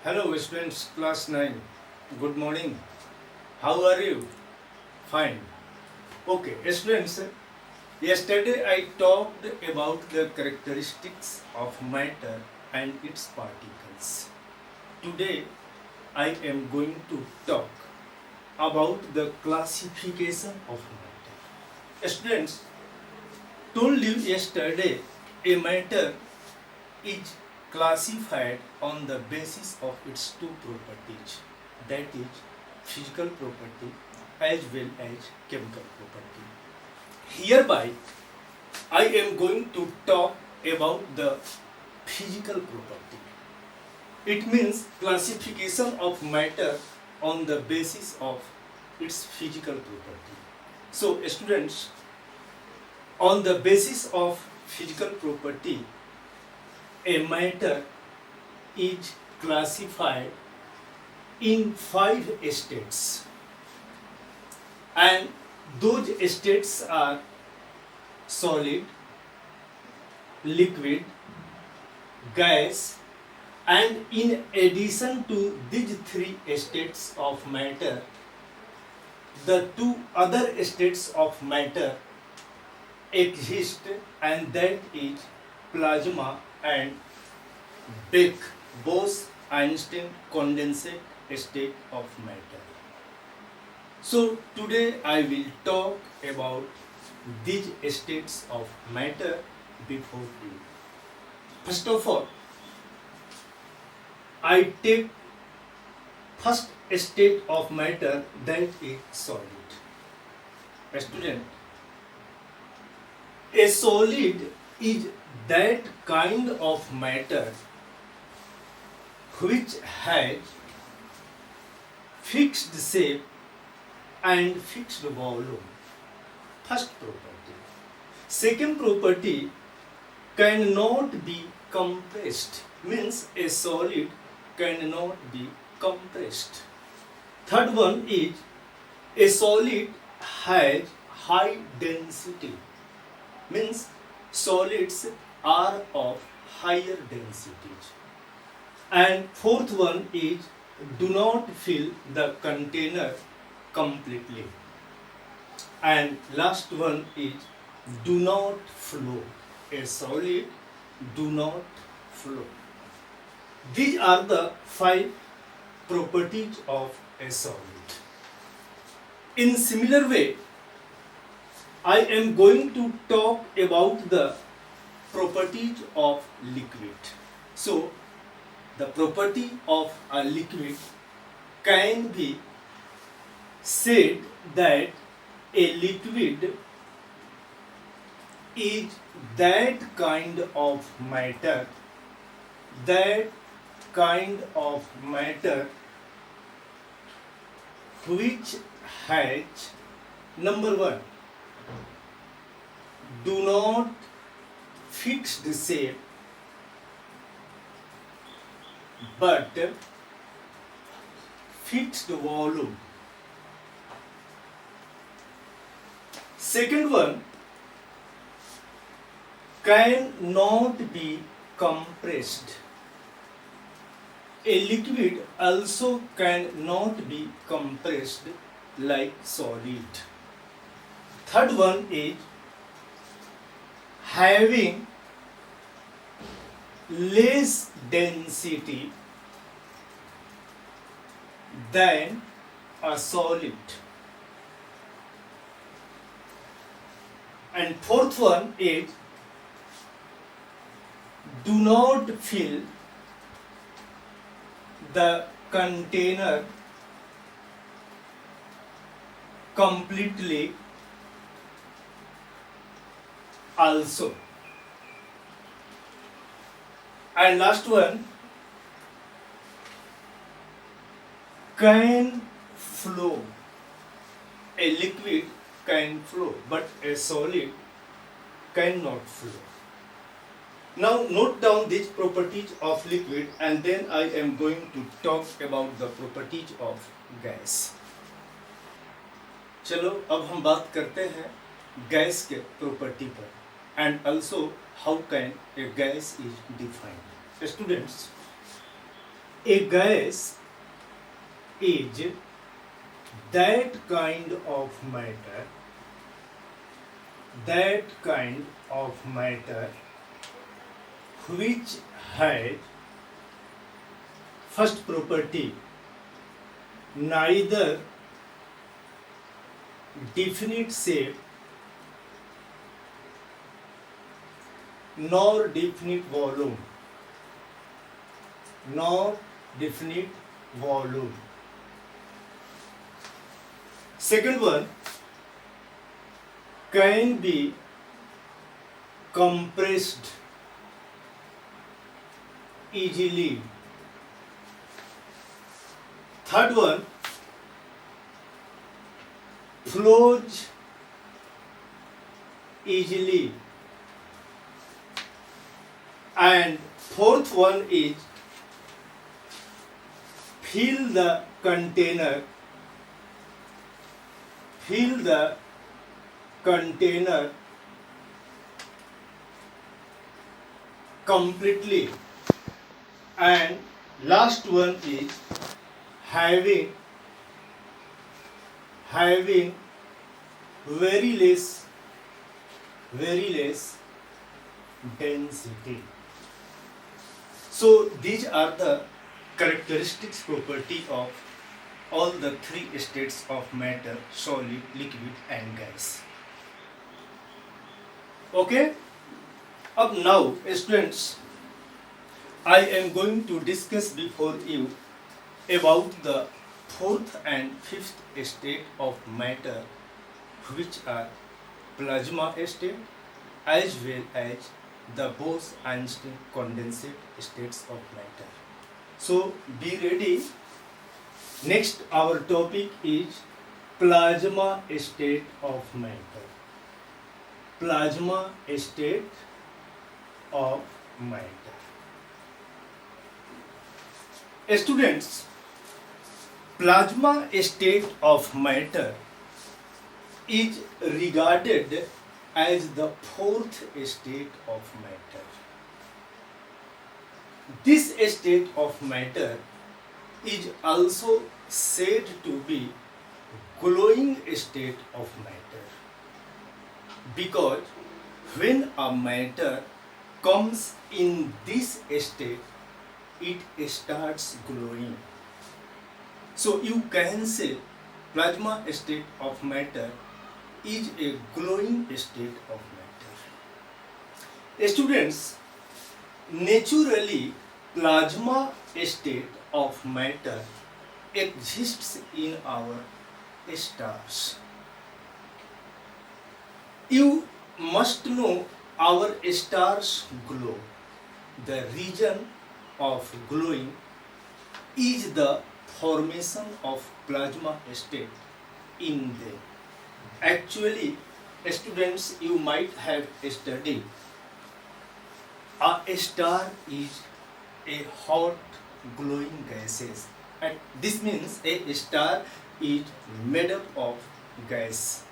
Hello students, class 9. Good morning. How are you? Fine. Okay, students, yesterday I talked about the characteristics of matter and its particles. Today I am going to talk about the classification of matter. Students, told you yesterday a matter is classified on the basis of its two properties, that is physical property as well as chemical property. Hereby I am going to talk about the physical property. It means classification of matter on the basis of its physical property. So students, on the basis of physical property, a matter is classified in 5 states, and those states are solid, liquid, gas, and in addition to these 3 states of matter, the 2 other states of matter exist, and that is plasma and Bose-Einstein condensate state of matter. So today I will talk about these states of matter before you. First of all, I take first state of matter, that is solid. Student, a solid is that kind of matter which has fixed shape and fixed volume. First property. Second property, cannot be compressed, means a solid cannot be compressed. Third one is a solid has high density, means solids are of higher densities. And fourth one is do not fill the container completely. And last one is do not flow. A solid do not flow. These are the 5 properties of a solid. In similar way, I am going to talk about the properties of liquid. So, the property of a liquid can be said that a liquid is that kind of matter which has, number 1, do not fix the shape but fixed volume. Second one, cannot be compressed. A liquid also cannot be compressed like solid. Third one is having less density than a solid. And fourth one is do not fill the container completely also. And last one, can flow. A liquid can flow, but a solid cannot flow. Now note down these properties of liquid, and then I am going to talk about the properties of gas. चलो अब हम बात करते हैं gas के property पर, and also how can a gas is defined. Students, A gas is that kind of matter which has first property neither definite shape nor definite volume. Second one, can be compressed easily. Third one, flows easily. And fourth one is fill the container completely. And last one is having very less density. So these are the characteristics property of all the three states of matter: solid, liquid and gas. Okay? Up now, students, I am going to discuss before you about the fourth and fifth state of matter, which are plasma state as well as the Bose-Einstein condensate states of matter. So be ready. Next, our topic is plasma state of matter. Plasma state of matter. Students, plasma state of matter is regarded as the fourth state of matter. This state of matter is also said to be glowing state of matter, because when a matter comes in this state, it starts glowing. So you can say plasma state of matter is a glowing state of matter. Students, naturally plasma state of matter exists in our stars. You must know our stars glow. The reason of glowing is the formation of plasma state in them. Actually, students, you might have studied a star is a hot glowing gases, and this means a star is made up of gas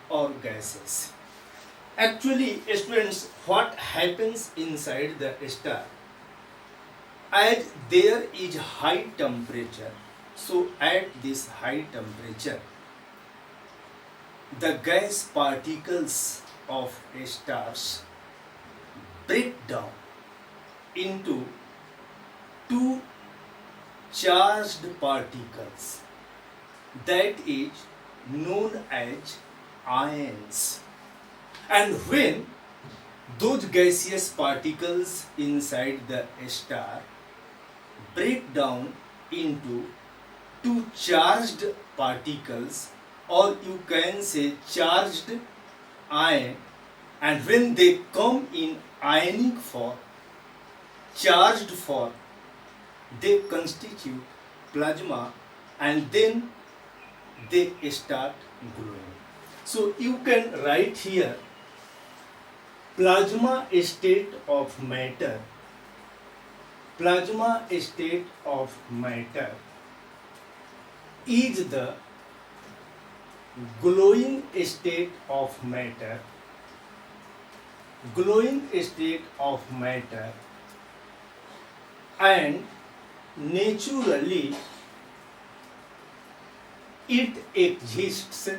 or gases. Actually, students, what happens inside the star? As there is high temperature, so at this high temperature, the gas particles of stars break down into two charged particles, that is known as ions. And when those gaseous particles inside the star break down into two charged particles, or you can say charged ion, and when they come in ionic form, charged form, they constitute plasma, and then they start glowing. So you can write here plasma state of matter. Plasma state of matter is the glowing state of matter. Glowing state of matter, and naturally it exists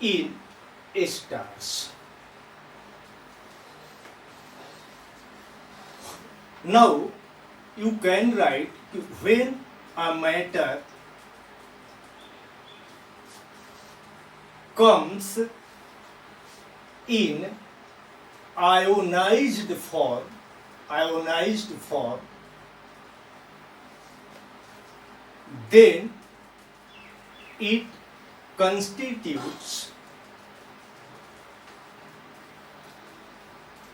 in stars. Now you can write when a matter comes in ionized form, then it constitutes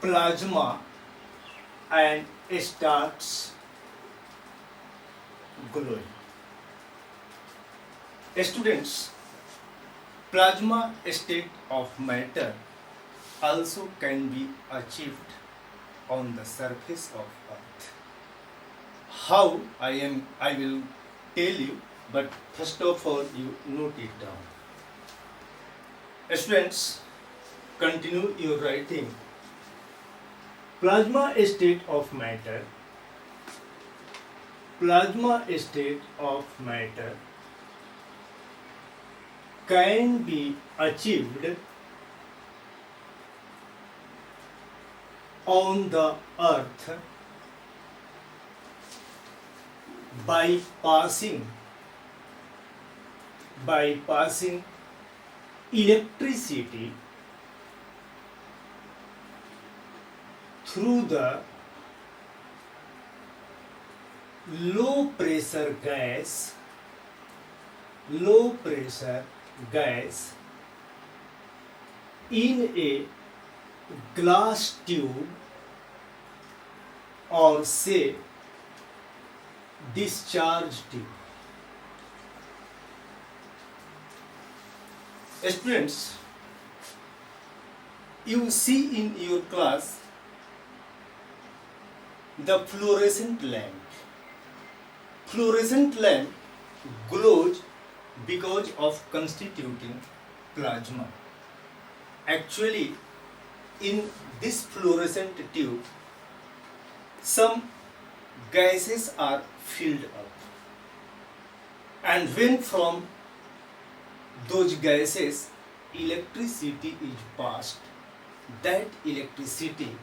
plasma and starts glowing. Students, plasma state of matter also can be achieved on the surface of Earth. How I will tell you, but first of all you note it down. Students, continue your writing. Plasma state of matter can be achieved on the Earth by passing electricity through the low pressure gas in a glass tube, or say discharge tube. Students, you see in your class the fluorescent lamp. Fluorescent lamp glows because of constituting plasma. Actually, in this fluorescent tube, some gases are filled up, and when from those gases electricity is passed, that electricity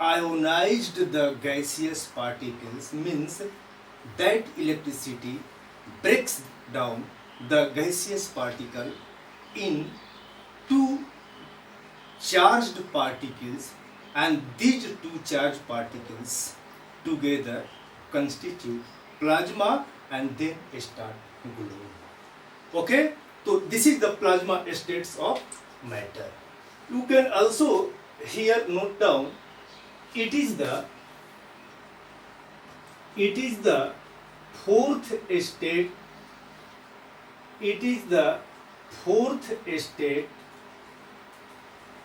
ionized the gaseous particles, means that electricity breaks down the gaseous particle in two charged particles, and these two charged particles together constitute plasma and then start glowing. Okay, so this is the plasma states of matter. You can also here note down, it is the fourth state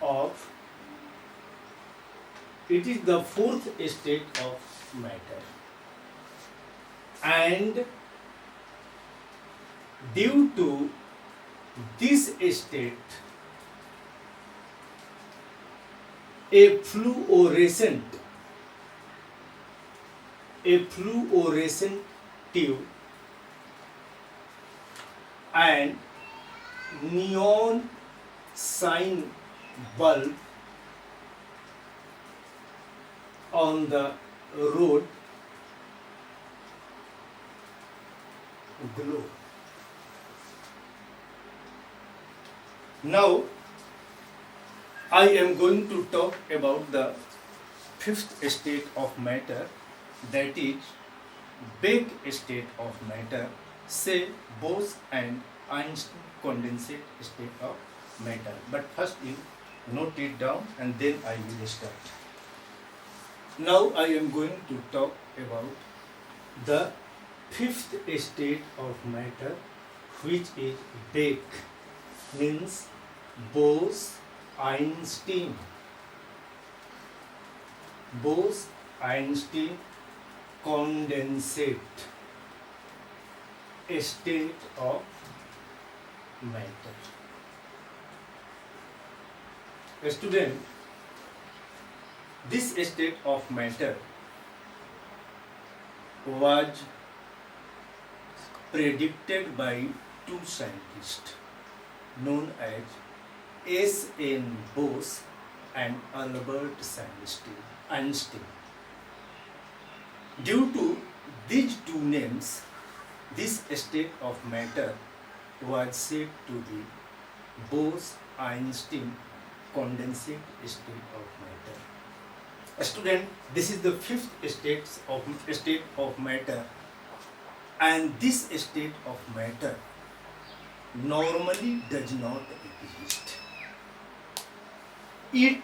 of matter, and due to this state a fluorescent tube and neon sign bulb on the road glow. Now I am going to talk about the fifth state of matter, that is big state of matter, say Bose and Einstein condensate state of matter. But first you note it down and then I will start. Now I am going to talk about the fifth state of matter, which is big, means Bose Einstein condensate state of matter. Student, this state of matter was predicted by two scientists known as S. N. Bose and Albert Einstein. Due to these two names, this state of matter was said to be Bose-Einstein condensate state of matter. Student, this is the fifth state of matter, and this state of matter normally does not exist. It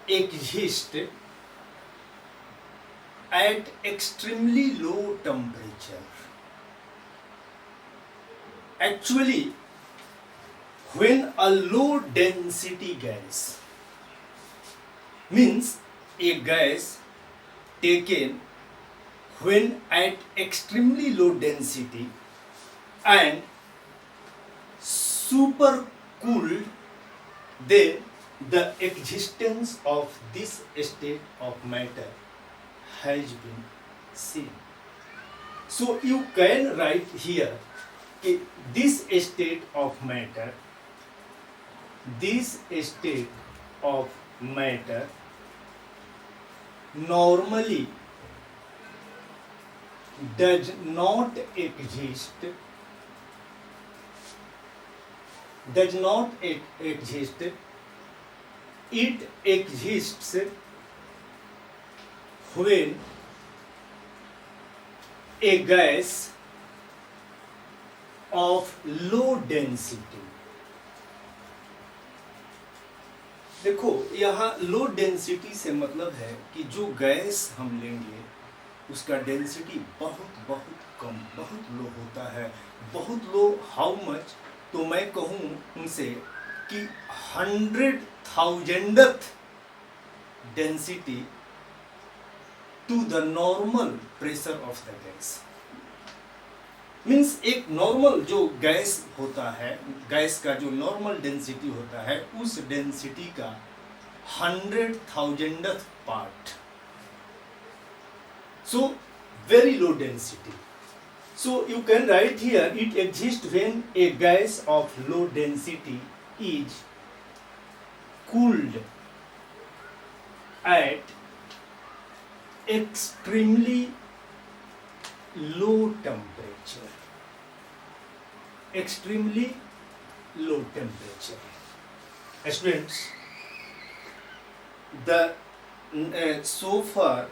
exists at extremely low temperature. Actually, when a low density gas, means a gas taken when at extremely low density and super cooled, then the existence of this state of matter has been seen. So you can write here this state of matter, normally does not exist it exists when a gas of low density, देखो यहाँ low density से मतलब है कि जो gas हम लेंगे उसका डेंसिटी बहुत कम, बहुत लो होता है। बहुत लो हाउ मच, तो मैं कहूँ उनसे कि 100,000th density to the normal pressure of the gas. Means एक नॉर्मल जो गैस होता है, गैस का जो नॉर्मल डेंसिटी होता है, उस डेंसिटी का 100,000th part. So very low density. So you can write here, it exists when a gas of low density is cooled at extremely low temperature. Extremely low temperature. Students, the so far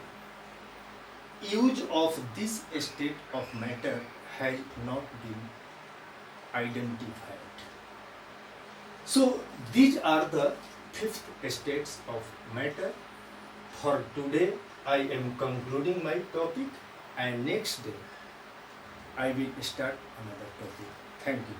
use of this state of matter has not been identified. So these are the fifth states of matter. For today I am concluding my topic, and next day I will start another topic. Thank you.